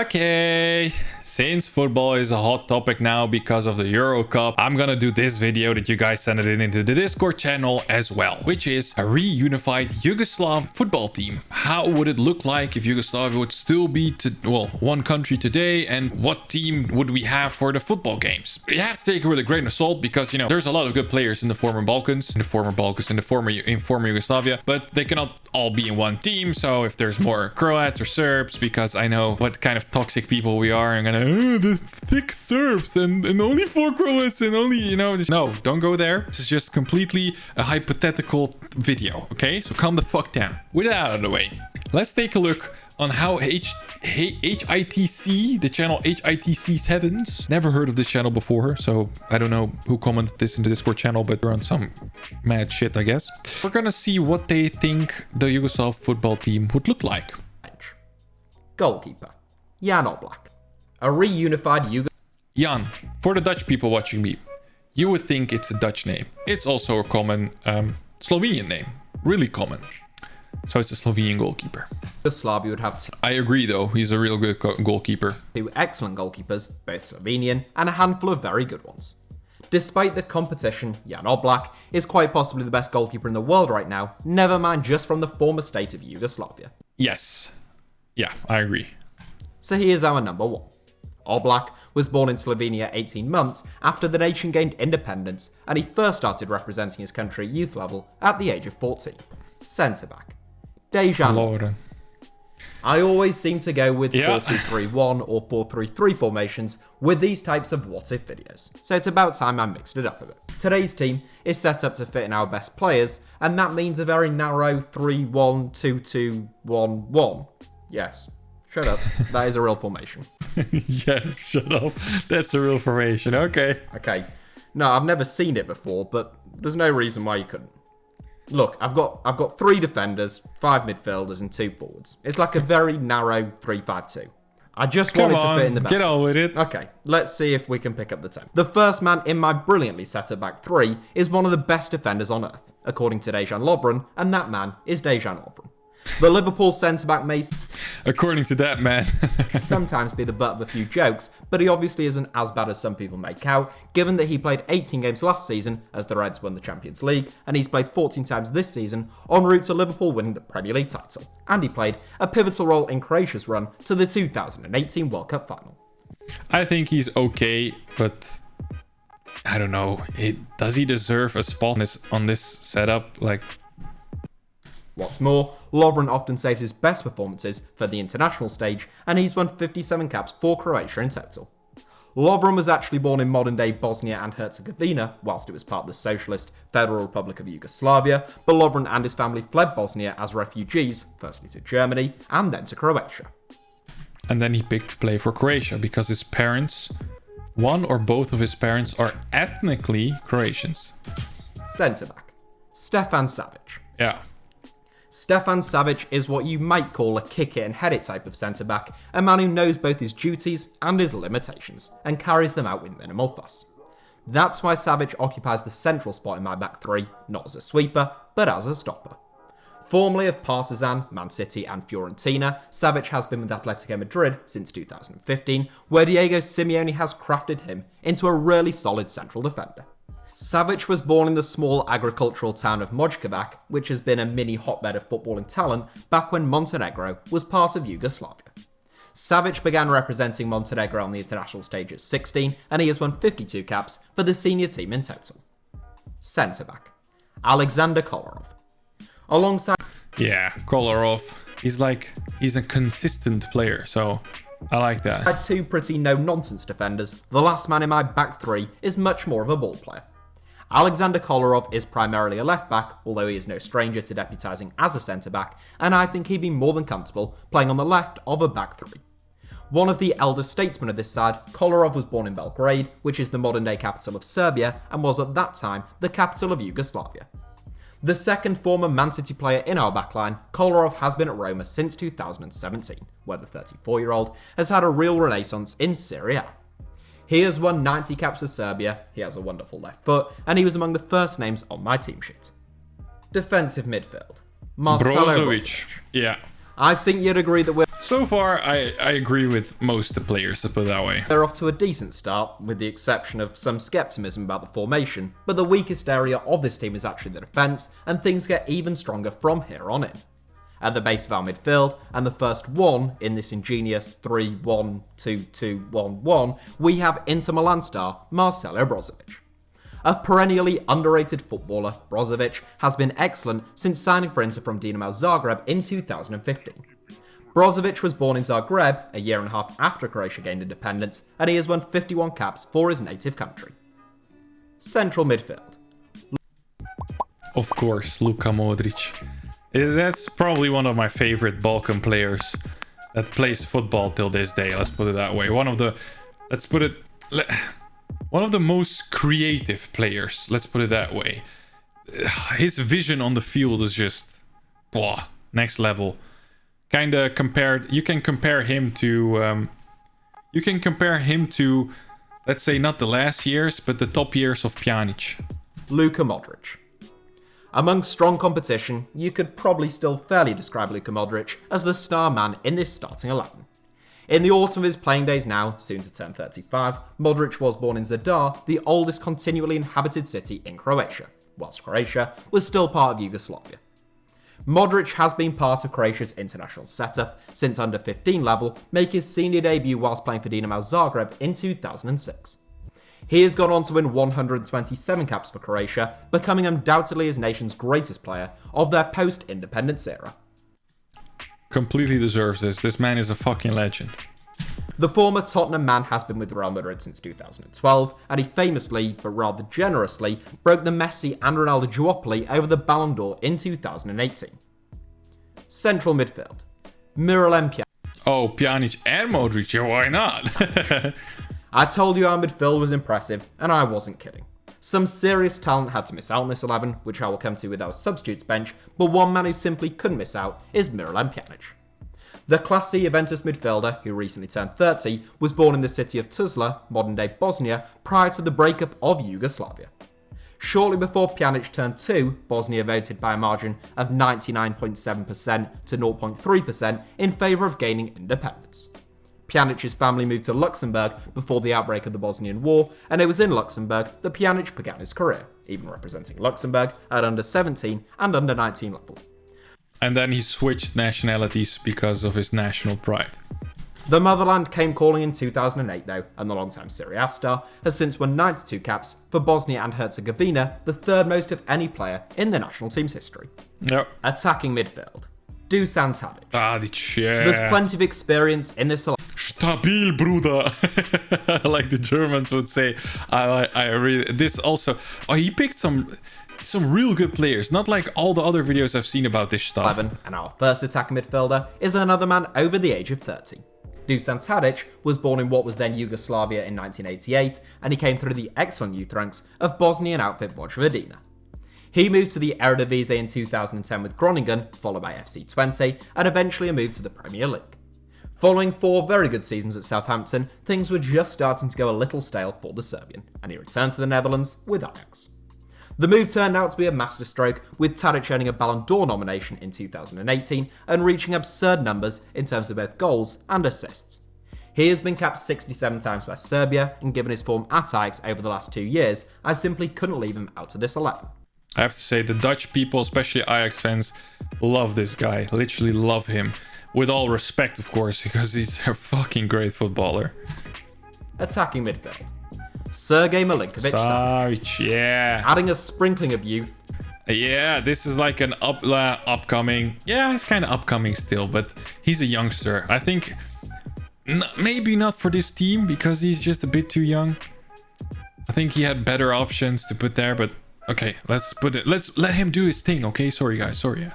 Okay, since football is a hot topic now because of the Euro Cup, I'm gonna do this video that you guys sent it into the Discord channel as well, which is a reunified Yugoslav football team. How would it look like if Yugoslavia would still be, one country today, and what team would we have for the football games? You have to take it with a grain of salt because, you know, there's a lot of good players in the former Balkans, in former Yugoslavia, but they cannot all be in one team. So if there's more Croats or Serbs, because I know what kind of toxic people we are, and gonna the thick Serbs and only 4 Croats and only, you know, no, don't go there. This is just completely a hypothetical video, okay? So calm the fuck down. With that out of the way, let's take a look on how HITC, the channel HITC7s, never heard of this channel before, so I don't know who commented this in the Discord channel, but they're on some mad shit, I guess. We're gonna see what they think the Yugoslav football team would look like. Goalkeeper, Jan Oblak. A reunified Jan, for the Dutch people watching me, you would think it's a Dutch name. It's also a common Slovenian name, really common. So it's a Slovenian goalkeeper. Yugoslavia would have I agree though, he's a real good goalkeeper. 2 excellent goalkeepers, both Slovenian, and a handful of very good ones. Despite the competition, Jan Oblak is quite possibly the best goalkeeper in the world right now, never mind just from the former state of Yugoslavia. Yes. Yeah, I agree. So he is our number 1. Oblak was born in Slovenia 18 months after the nation gained independence, and he first started representing his country at youth level at the age of 14. Centre-back, Dejan Lovren. I always seem to go with 4-2-3-1 or 4-3-3 formations with these types of what-if videos, so it's about time I mixed it up a bit. Today's team is set up to fit in our best players, and that means a very narrow 3-1-2-2-1-1. Yes, shut up. That is a real formation. Yes, shut up. That's a real formation. Okay. Okay. No, I've never seen it before, but there's no reason why you couldn't. Look, I've got 3 defenders, 5 midfielders, and 2 forwards. It's like a very narrow 3-5-2. I just wanted to fit in the best. Get on with it. Okay, let's see if we can pick up the tempo. The first man in my brilliantly set up back 3 is one of the best defenders on earth, according to Dejan Lovren, and that man is Dejan Lovren. The Liverpool centre-back may, according to that man, sometimes be the butt of a few jokes, but he obviously isn't as bad as some people make out, given that he played 18 games last season as the Reds won the Champions League, and he's played 14 times this season en route to Liverpool winning the Premier League title, and he played a pivotal role in Croatia's run to the 2018 World Cup final. I think he's okay, but I don't know. Does he deserve a spot on this setup? Like, what's more, Lovren often saves his best performances for the international stage, and he's won 57 caps for Croatia in total. Lovren was actually born in modern-day Bosnia and Herzegovina, whilst it was part of the Socialist Federal Republic of Yugoslavia, but Lovren and his family fled Bosnia as refugees, firstly to Germany, and then to Croatia. And then he picked to play for Croatia because his parents, one or both of his parents, are ethnically Croatians. Centre-back, Stefan Savic. Yeah. Stefan Savic is what you might call a kick it and head it type of centre-back, a man who knows both his duties and his limitations, and carries them out with minimal fuss. That's why Savic occupies the central spot in my back 3, not as a sweeper, but as a stopper. Formerly of Partizan, Man City and Fiorentina, Savic has been with Atletico Madrid since 2015, where Diego Simeone has crafted him into a really solid central defender. Savic was born in the small agricultural town of Mojkovac, which has been a mini hotbed of footballing talent back when Montenegro was part of Yugoslavia. Savic began representing Montenegro on the international stage at 16, and he has won 52 caps for the senior team in total. Centre-back, Alexander Kolarov. Alongside... Yeah, Kolarov. He's a consistent player, so I like that. Had 2 pretty no-nonsense defenders, the last man in my back 3 is much more of a ball player. Alexander Kolarov is primarily a left-back, although he is no stranger to deputising as a centre-back, and I think he'd be more than comfortable playing on the left of a back 3. One of the elder statesmen of this side, Kolarov was born in Belgrade, which is the modern-day capital of Serbia, and was at that time the capital of Yugoslavia. The second former Man City player in our backline, Kolarov has been at Roma since 2017, where the 34-year-old has had a real renaissance in Serie A. He has won 90 caps for Serbia, he has a wonderful left foot, and he was among the first names on my team sheet. Defensive midfield, Marcelo Brozovic. Yeah. I think you'd agree that we're... So far, I agree with most of the players, to put it that way. They're off to a decent start, with the exception of some skepticism about the formation, but the weakest area of this team is actually the defence, and things get even stronger from here on in. At the base of our midfield, and the first one in this ingenious 3-1-2-2-1-1, we have Inter Milan star Marcelo Brozovic. A perennially underrated footballer, Brozovic has been excellent since signing for Inter from Dino Zagreb in 2015. Brozovic was born in Zagreb a year and a half after Croatia gained independence, and he has won 51 caps for his native country. Central midfield. Of course, Luka Modric. That's probably one of my favorite Balkan players that plays football till this day. Let's put it that way. One of the most creative players. Let's put it that way. His vision on the field is just next level. Kind of compared. You can compare him to. Let's say not the last years, but the top years of Pjanic. Luka Modric. Among strong competition, you could probably still fairly describe Luka Modric as the star man in this starting 11. In the autumn of his playing days now, soon to turn 35, Modric was born in Zadar, the oldest continually inhabited city in Croatia, whilst Croatia was still part of Yugoslavia. Modric has been part of Croatia's international setup since under 15 level, making his senior debut whilst playing for Dinamo Zagreb in 2006. He has gone on to win 127 caps for Croatia, becoming undoubtedly his nation's greatest player of their post-independence era. Completely deserves this. This man is a fucking legend. The former Tottenham man has been with Real Madrid since 2012, and he famously, but rather generously, broke the Messi and Ronaldo duopoly over the Ballon d'Or in 2018. Central midfield. Miralem Pjanic. Oh, Pjanic and Modric, yeah, why not? I told you our midfield was impressive, and I wasn't kidding. Some serious talent had to miss out on this 11, which I will come to with our substitutes bench, but one man who simply couldn't miss out is Miralem Pjanic. The classy Juventus midfielder, who recently turned 30, was born in the city of Tuzla, modern-day Bosnia, prior to the breakup of Yugoslavia. Shortly before Pjanic turned 2, Bosnia voted by a margin of 99.7% to 0.3% in favour of gaining independence. Pjanic's family moved to Luxembourg before the outbreak of the Bosnian War, and it was in Luxembourg that Pjanic began his career, even representing Luxembourg at under 17 and under 19 level. And then he switched nationalities because of his national pride. The motherland came calling in 2008 though, and the long-time Serie A star has since won 92 caps for Bosnia and Herzegovina, the third most of any player in the national team's history. Yep. Attacking midfield. Dusan Tadic. Tadic, yeah. There's plenty of experience in this. Stabil, Bruder. Like the Germans would say. I really. This also. Oh, he picked some real good players. Not like all the other videos I've seen about this stuff. 11, and our first attacking midfielder is another man over the age of 30. Dusan Tadic was born in what was then Yugoslavia in 1988, and he came through the excellent youth ranks of Bosnian outfit Vojvodina. He moved to the Eredivisie in 2010 with Groningen, followed by FC Twente, and eventually a move to the Premier League. Following 4 very good seasons at Southampton, things were just starting to go a little stale for the Serbian, and he returned to the Netherlands with Ajax. The move turned out to be a masterstroke, with Tadic earning a Ballon d'Or nomination in 2018 and reaching absurd numbers in terms of both goals and assists. He has been capped 67 times by Serbia, and given his form at Ajax over the last 2 years, I simply couldn't leave him out of this 11. I have to say, the Dutch people, especially Ajax fans, love this guy. Literally love him. With all respect, of course, because he's a fucking great footballer. Attacking midfield. Sergej Milinkovic Savic, yeah. Adding a sprinkling of youth. Yeah, this is like an upcoming. Yeah, he's kind of upcoming still, but he's a youngster. I think maybe not for this team because he's just a bit too young. I think he had better options to put there, but okay, let's let him do his thing, okay? Sorry, guys. Sorry.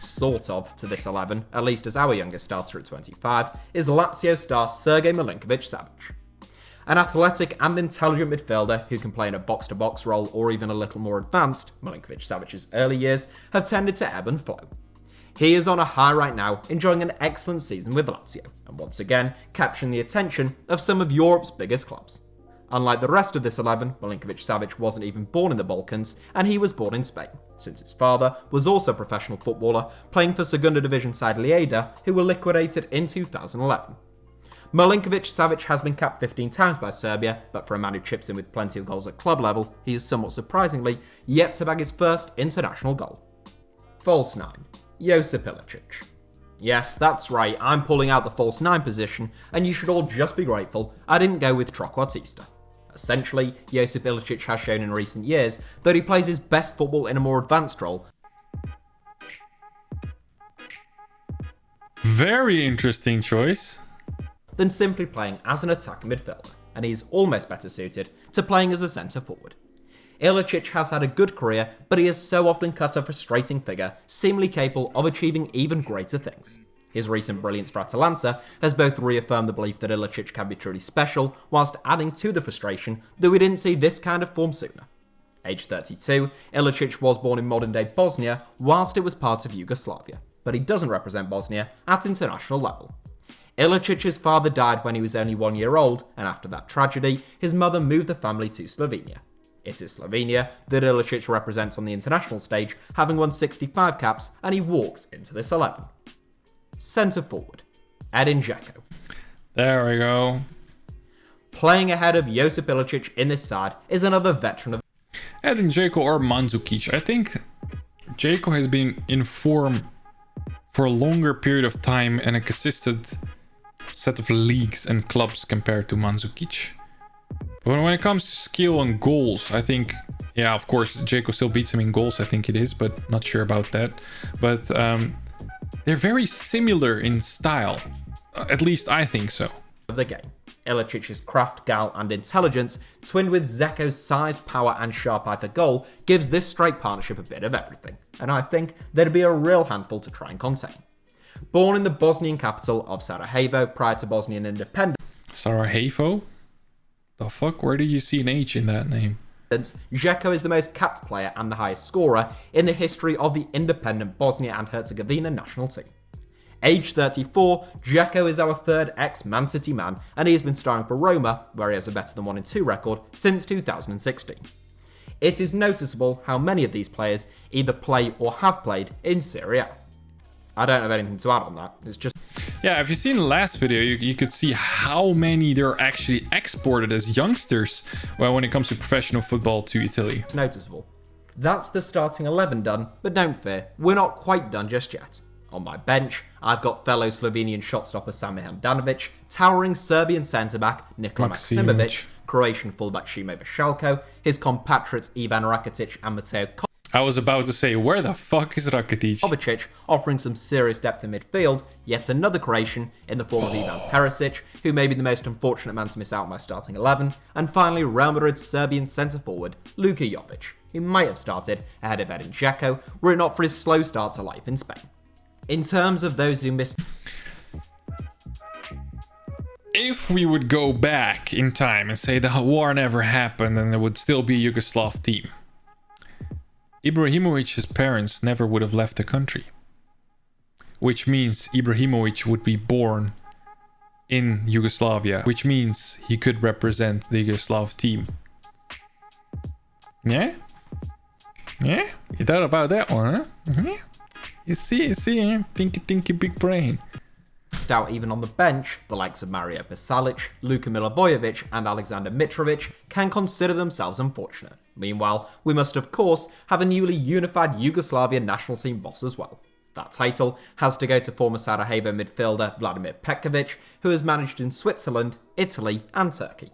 Sort of to this 11, at least as our youngest starter at 25, is Lazio star Sergej Milinkovic-Savic. An athletic and intelligent midfielder who can play in a box-to-box role or even a little more advanced, Milinkovic-Savic's early years have tended to ebb and flow. He is on a high right now, enjoying an excellent season with Lazio, and once again capturing the attention of some of Europe's biggest clubs. Unlike the rest of this 11, Milinkovic-Savic wasn't even born in the Balkans, and he was born in Spain, since his father was also a professional footballer, playing for Segunda Division side Lleida, who were liquidated in 2011. Milinkovic-Savic has been capped 15 times by Serbia, but for a man who chips in with plenty of goals at club level, he is somewhat surprisingly yet to bag his first international goal. False 9. Josip Ilicic. Yes, that's right, I'm pulling out the false 9 position, and you should all just be grateful I didn't go with Trequartista. Essentially, Josip Ilicic has shown in recent years that he plays his best football in a more advanced role. Very interesting choice. Than simply playing as an attacking midfielder, and he is almost better suited to playing as a centre forward. Ilicic has had a good career, but he has so often cut a frustrating figure, seemingly capable of achieving even greater things. His recent brilliance for Atalanta has both reaffirmed the belief that Ilicic can be truly special, whilst adding to the frustration that we didn't see this kind of form sooner. Aged 32, Ilicic was born in modern-day Bosnia, whilst it was part of Yugoslavia, but he doesn't represent Bosnia at international level. Ilicic's father died when he was only 1 year old, and after that tragedy, his mother moved the family to Slovenia. It is Slovenia that Ilicic represents on the international stage, having won 65 caps, and he walks into this 11. Centre forward, Edin Dzeko. There we go. Playing ahead of Josip Ilicic in this side is another veteran of Edin Dzeko or Mandzukic. I think Dzeko has been in form for a longer period of time and a consistent set of leagues and clubs compared to Mandzukic. But when it comes to skill and goals, I think, yeah, of course, Dzeko still beats him in goals, I think it is, but not sure about that. But they're very similar in style. At least I think so. the game. Ilicic's craft, gal and intelligence, twinned with Dzeko's size, power and sharp eye for goal, gives this strike partnership a bit of everything, and I think they'd be a real handful to try and contain. Born in the Bosnian capital of Sarajevo prior to Bosnian independence, Sarajevo? The fuck? Where did you see an H in that name? Dzeko is the most capped player and the highest scorer in the history of the independent Bosnia and Herzegovina national team. Aged 34, Dzeko is our third ex-Man City man, and he has been starring for Roma, where he has a better than 1-2 record, since 2016. It is noticeable how many of these players either play or have played in Serie A. I don't have anything to add on that, it's just... Yeah, if you've seen the last video, you could see how many they're actually exported as youngsters when it comes to professional football to Italy. It's noticeable. That's the starting 11 done, but don't fear, we're not quite done just yet. On my bench, I've got fellow Slovenian shotstopper Samir Handanovic, towering Serbian centre-back Nikola Maksimovic, Croatian fullback Šime Vršelko, his compatriots Ivan Rakitic and Mateo I was about to say, where the fuck is Rakitic? Kovacic, offering some serious depth in midfield, yet another Croatian in the form of Ivan Perisic, who may be the most unfortunate man to miss out on my starting 11, and finally Real Madrid's Serbian centre-forward, Luka Jovic, who might have started ahead of Edin Dzeko were it not for his slow start to life in Spain. In terms of those who missed... If we would go back in time and say the war never happened and it would still be a Yugoslav team, Ibrahimovic's parents never would have left the country. Which means Ibrahimovic would be born in Yugoslavia, which means he could represent the Yugoslav team. Yeah? Yeah? You thought about that one, huh? Mm-hmm. You see, thinky big brain. Out even on the bench, the likes of Mario Pasalic, Luka Milivojevic and Alexander Mitrovic can consider themselves unfortunate. Meanwhile, we must of course have a newly unified Yugoslavian national team boss as well. That title has to go to former Sarajevo midfielder Vladimir Petkovic, who has managed in Switzerland, Italy and Turkey.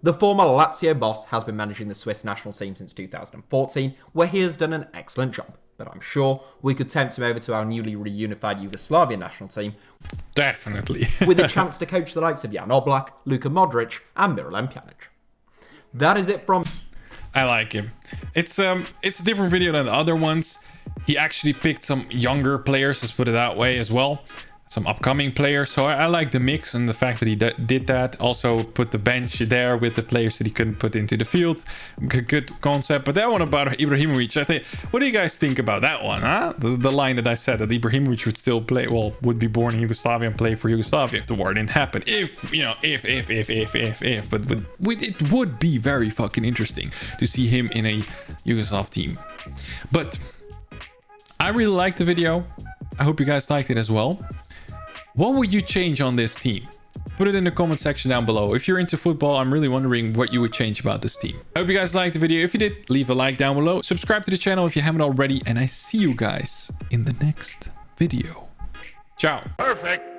The former Lazio boss has been managing the Swiss national team since 2014, where he has done an excellent job. But I'm sure we could tempt him over to our newly reunified Yugoslavian national team. Definitely. With a chance to coach the likes of Jan Oblak, Luka Modric and Miralem Pjanic. That is it from... I like him. It's a different video than the other ones. He actually picked some younger players, let's put it that way as well. some upcoming players. So I like the mix and the fact that he did that. Also put the bench there with the players that he couldn't put into the field. Good concept. But that one about Ibrahimovic, I think, what do you guys think about that one, huh? The line that I said that Ibrahimovic would still play, well, would be born in Yugoslavia and play for Yugoslavia if the war didn't happen. If, you know, if. But it would be very fucking interesting to see him in a Yugoslav team. But I really liked the video. I hope you guys liked it as well. What would you change on this team? Put it in the comment section down below. If you're into football, I'm really wondering what you would change about this team. I hope you guys liked the video. If you did, leave a like down below. Subscribe to the channel if you haven't already. And I see you guys in the next video. Ciao. Perfect.